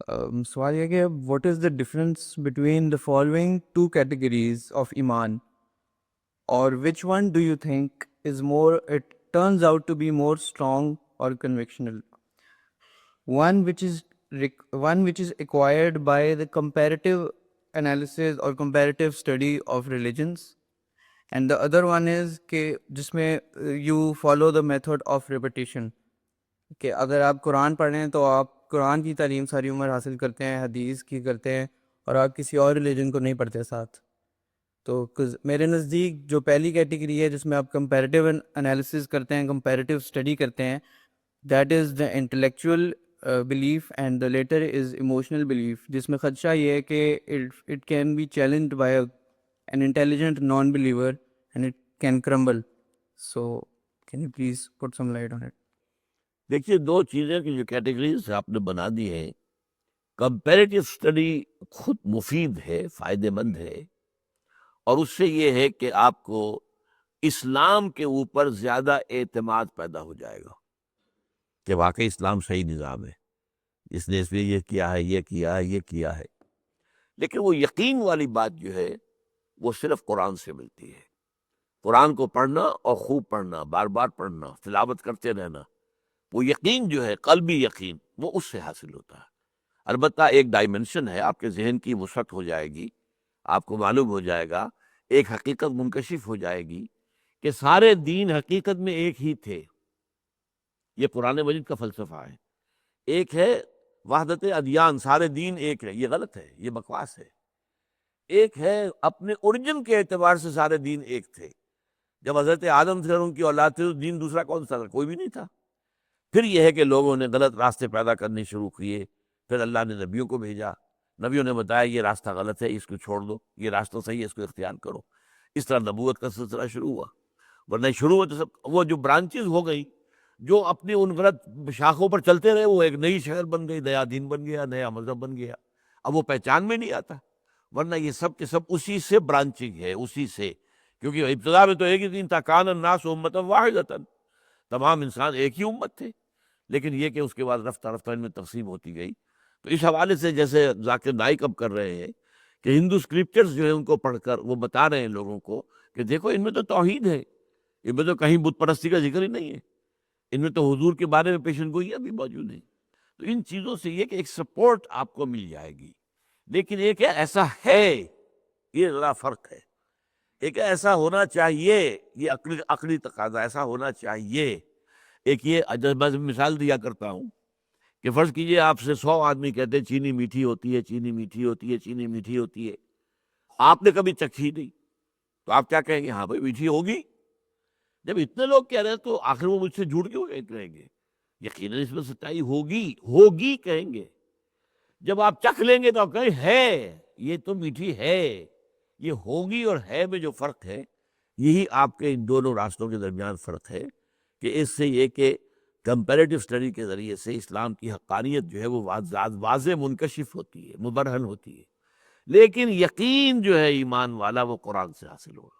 سوال یہ کہ what is the difference between the following two categories of iman, or which one do you think is more, it turns out to be more strong or convictional? One which is acquired by the comparative analysis or comparative study of religions, and the other one is کہ جس میں you follow the method of repetition. کہ اگر آپ قرآن پڑھ رہے ہیں تو آپ قرآن کی تعلیم ساری عمر حاصل کرتے ہیں، حدیث کی کرتے ہیں، اور آپ کسی اور ریلیجن کو نہیں پڑھتے ساتھ. تو میرے نزدیک جو پہلی کیٹیگری ہے جس میں آپ کمپیریٹیو انالیسس کرتے ہیں، کمپیریٹیو اسٹڈی کرتے ہیں، that is the intellectual belief, and the latter is emotional belief, جس میں خدشہ یہ ہے کہ it can be challenged by an intelligent non believer and it can crumble. So can you please put some light on it? دیکھیے، دو چیزیں کی جو کیٹیگریز آپ نے بنا دی ہیں، کمپیریٹیو اسٹڈی خود مفید ہے، فائدہ مند ہے، اور اس سے یہ ہے کہ آپ کو اسلام کے اوپر زیادہ اعتماد پیدا ہو جائے گا کہ واقعی اسلام صحیح نظام ہے، اس نے اس میں یہ کیا ہے، یہ کیا ہے، یہ کیا ہے. لیکن وہ یقین والی بات جو ہے وہ صرف قرآن سے ملتی ہے. قرآن کو پڑھنا اور خوب پڑھنا، بار بار پڑھنا، تلاوت کرتے رہنا، وہ یقین جو ہے، قلبی یقین، وہ اس سے حاصل ہوتا ہے. البتہ ایک ڈائمنشن ہے، آپ کے ذہن کی وسعت ہو جائے گی، آپ کو معلوم ہو جائے گا، ایک حقیقت منکشف ہو جائے گی کہ سارے دین حقیقت میں ایک ہی تھے. یہ قرآن مجید کا فلسفہ ہے. ایک ہے وحدت ادیان، سارے دین ایک ہے، یہ غلط ہے، یہ بکواس ہے. ایک ہے اپنے اوریجن کے اعتبار سے سارے دین ایک تھے. جب حضرت آدم سے ان کی اولاد تھی تو دین دوسرا کون سا تھا؟ کوئی بھی نہیں تھا. پھر یہ ہے کہ لوگوں نے غلط راستے پیدا کرنے شروع کیے، پھر اللہ نے نبیوں کو بھیجا، نبیوں نے بتایا یہ راستہ غلط ہے، اس کو چھوڑ دو، یہ راستہ صحیح ہے، اس کو اختیار کرو. اس طرح نبوت کا سلسلہ شروع ہوا. ورنہ شروع ہوا تو سب وہ جو برانچز ہو گئی، جو اپنی ان غلط شاخوں پر چلتے رہے، وہ ایک نئی شہر بن گئی، نیا دین بن گیا، نیا مذہب بن گیا. اب وہ پہچان میں نہیں آتا. ورنہ یہ سب کے سب اسی سے برانچنگ ہے، اسی سے. کیونکہ ابتدا میں تو ایک ہی دین تھا، کان الناس امۃ واحدۃ، تمام انسان ایک ہی امت تھے. لیکن یہ کہ اس کے بعد رفتہ رفتہ ان میں تقسیم ہوتی گئی. تو اس حوالے سے جیسے ذاکر نائک اب کر رہے ہیں کہ ہندو اسکرپچرز جو ہیں ان کو پڑھ کر وہ بتا رہے ہیں لوگوں کو کہ دیکھو ان میں تو توحید ہے، ان میں تو کہیں بت پرستی کا ذکر ہی نہیں ہے، ان میں تو حضور کے بارے میں پیشن گوئیاں بھی موجود ہیں. تو ان چیزوں سے یہ کہ ایک سپورٹ آپ کو مل جائے گی. لیکن ایک ہے ایسا ہے، یہ ذرا فرق ہے. ایک ہے ایسا ہونا چاہیے، یہ عقلی تقاضا، ایسا ہونا چاہیے. ایک یہ میں مثال دیا کرتا ہوں کہ فرض کیجئے آپ سے 100 آدمی کہتے ہیں چینی میٹھی ہوتی ہے، چینی میٹھی ہوتی ہے، چینی میٹھی ہوتی ہے. آپ نے کبھی چکھی نہیں، تو آپ کیا کہیں گے؟ ہاں بھائی میٹھی ہوگی. جب اتنے لوگ کہہ رہے ہیں تو آخر وہ مجھ سے جھوٹ کیوں کہیں گے؟ یقیناً اس میں سچائی ہوگی کہیں گے. جب آپ چکھ لیں گے تو آپ کہیں ہے، یہ تو میٹھی ہے. یہ ہوگی اور ہے میں جو فرق ہے، یہی آپ کے ان دونوں راستوں کے درمیان فرق ہے. کہ اس سے یہ کہ کمپیریٹیو اسٹڈی کے ذریعے سے اسلام کی حقانیت جو ہے وہ واضح منکشف ہوتی ہے، مبرہن ہوتی ہے. لیکن یقین جو ہے ایمان والا وہ قرآن سے حاصل ہوگا.